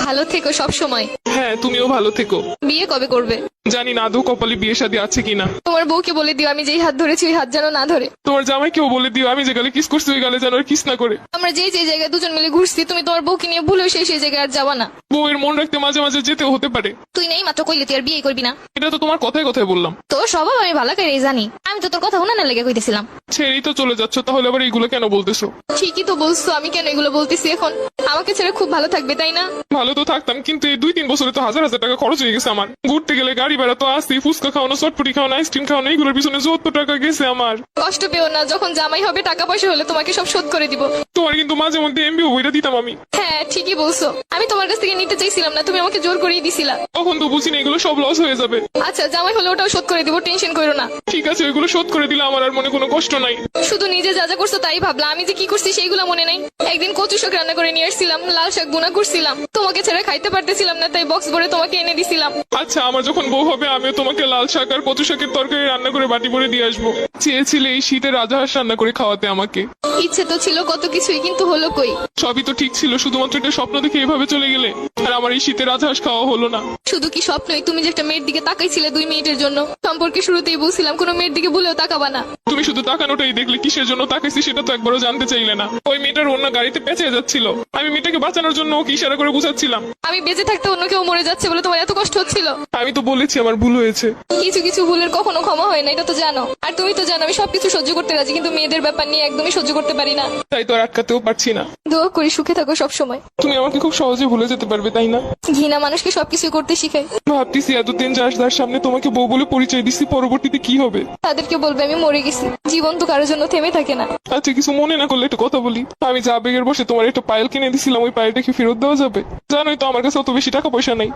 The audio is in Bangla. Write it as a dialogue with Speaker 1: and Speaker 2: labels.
Speaker 1: ভালো থেকো সব সময়।
Speaker 2: হ্যাঁ, তুমিও ভালো থেকো।
Speaker 1: বিয়ে কবে করবে?
Speaker 2: জানি না আদৌ কপালে বিয়ে শাদী আছে কিনা।
Speaker 1: তোমার বউকে বলে দিও আমি যেই হাত ধরেছি ওই হাত যেন না ধরে।
Speaker 2: তোমার জামাইকেও বলে দিও আমি যে গালে কিস করছি ওই গালে যেন আর কিস না করে।
Speaker 1: আমরা যে জায়গায় দুজন মিলে ঘুরছি তুমি তোমার বউকে নিয়ে ভুলেও সেই জায়গায় আর যাবা না।
Speaker 2: বউয়ের মন রাখতে মাঝে মাঝে যেতেও হতে পারে।
Speaker 1: তুই নেই মাত্র কইলে তুই আর বিয়ে করবি না।
Speaker 2: এটা তো তোমার কথায় কথায় বললাম।
Speaker 1: তোর স্বভাব আমি ভালো করে জানি। আমি তো তোর কথা উনানের লেগে কইতেছিলাম।
Speaker 2: ছেড়েই তো চলে যাচ্ছ, তাহলে আবার এইগুলো কেন বলতেছো?
Speaker 1: ঠিকই তো বলছো, আমি কেন এগুলো বলতেছি এখন? আমাকে ছেড়ে খুব ভালো থাকবে তাই না?
Speaker 2: ভালো তো থাকতাম, কিন্তু এই 2-3 বছরে তো হাজার হাজার টাকা খরচ হয়ে গেছে আমার। ঘুরতে গেলে গাড়ি ভাড়া তো আসি, ফুচকা খাওয়ানো, চটপটি খাওয়ানো, আইসক্রিম খাওয়ানো, এইগুলোর পিছনে 70 টাকা গেছে আমার।
Speaker 1: কষ্ট পেও না, যখন জামাই হবে টাকা পয়সা হলে তোমাকে সব শোধ করে দিব।
Speaker 2: তোমার কিন্তু মাঝে মধ্যে এমবিও বইটা দিতাম আমি।
Speaker 1: হ্যাঁ ঠিকই বলছো, আমি তোমার কাছ থেকে নিতে চাইছিলাম না, তুমি আমাকে জোর করেই দিছিলা।
Speaker 2: তখন তো বুঝিনি এগুলো সব লস হয়ে যাবে।
Speaker 1: আচ্ছা জামাই হলে ওটাও শোধ করে দিব, টেনশন করো না।
Speaker 2: ঠিক আছে, ওইগুলো শোধ করে দিলে আমার আর মনে কোনো কষ্ট নাই।
Speaker 1: শুধু নিজে যা যা করছো তাই ভাবলা, আমি যে কি করছি সেইগুলো মনে নাই। একদিন কচু শাক রান্না করে নিয়ে আসছিলাম, লাল শাক বোনা করছিলাম, তোমাকে ছেড়ে খাইতে পারতেছিলাম না তাই বক্স ভরে তোমাকে এনে দিছিলাম।
Speaker 2: আচ্ছা, আমার যখন বউ হবে আমিও তোমাকে লাল শাক আর কচু শাকের তরকারি রান্না করে বাটি ভরে দিয়ে আসবো। চেয়েছিলে এই শীতে রাজহাঁস রান্না করে খাওয়াতে আমাকে।
Speaker 1: ইচ্ছে তো ছিল কত কিছুই, কিন্তু হলো কই?
Speaker 2: সবই তো ঠিক ছিল, শুধুমাত্র একটা স্বপ্ন দেখে এভাবে চলে গেলে। আর আমার এই শীতে রাজহাঁস খাওয়া হলো না।
Speaker 1: শুধু কি স্বপ্নই? তুমি যে একটা মেয়ের দিকে তাকাইছিলে 2 মিনিটের জন্য, সম্পর্কে শুরুতেই বলছিলাম কোনো মেয়ের দিকে ভুলেও তাকাবা না।
Speaker 2: তুমি শুধু তাকানোটাই দেখলে, কিসের জন্য তাকাইছি সেটা তো একবারও জানতে চাইলে না। ওই মেয়েটার অন্য গাড়িতে পেঁচে যাচ্ছিল, আমি মেয়েটাকে বাঁচানোর জন্য ওকে ইশারা করে বুঝাচ্ছিলাম।
Speaker 1: আমি বেঁচে থাকতে অন্য কেউ মরে যাচ্ছে বলে তোমার এত কষ্ট হচ্ছিল?
Speaker 2: আমি তো বলেছি আমার ভুল হয়েছে।
Speaker 1: কিছু কিছু ভুলের কখনো ক্ষমা হয় না, এটা তো জানো। আর তুমি তো জানো আমি সবকিছু সহ্য করতে রাজি, কিন্তু মেয়েদের ব্যাপার নিয়ে একদমই সহ্য করতে পারি না।
Speaker 2: তাই তো আর আটকাতেও পারছি না।
Speaker 1: দোয়া করি সুখে থাকো সব সময়।
Speaker 2: তুমি আমাকে খুব সহজে ভুলে যেতে পারবে তাই না?
Speaker 1: ঘৃণা মানুষকে সবকিছু করতে শিখায়।
Speaker 2: ভাবতেছি এতদিন যার সামনে তোমাকে বউ বলে পরিচয় দিচ্ছি, পরবর্তীতে কি হবে?
Speaker 1: তাদেরকে বলবে আমি মরে গেছি। জীবন তো কারোর জন্য থেমে থাকে না।
Speaker 2: আচ্ছা, কিছু মনে না করলে একটা কথা বলি। আমি যা আবেগের বসে তোমার একটা পায়েল কিনে দিছিলাম, ওই পায়েলটা কি ফেরত দেওয়া যাবে? জানোই তো আমার কাছে অত বেশি টাকা পয়সা নাই।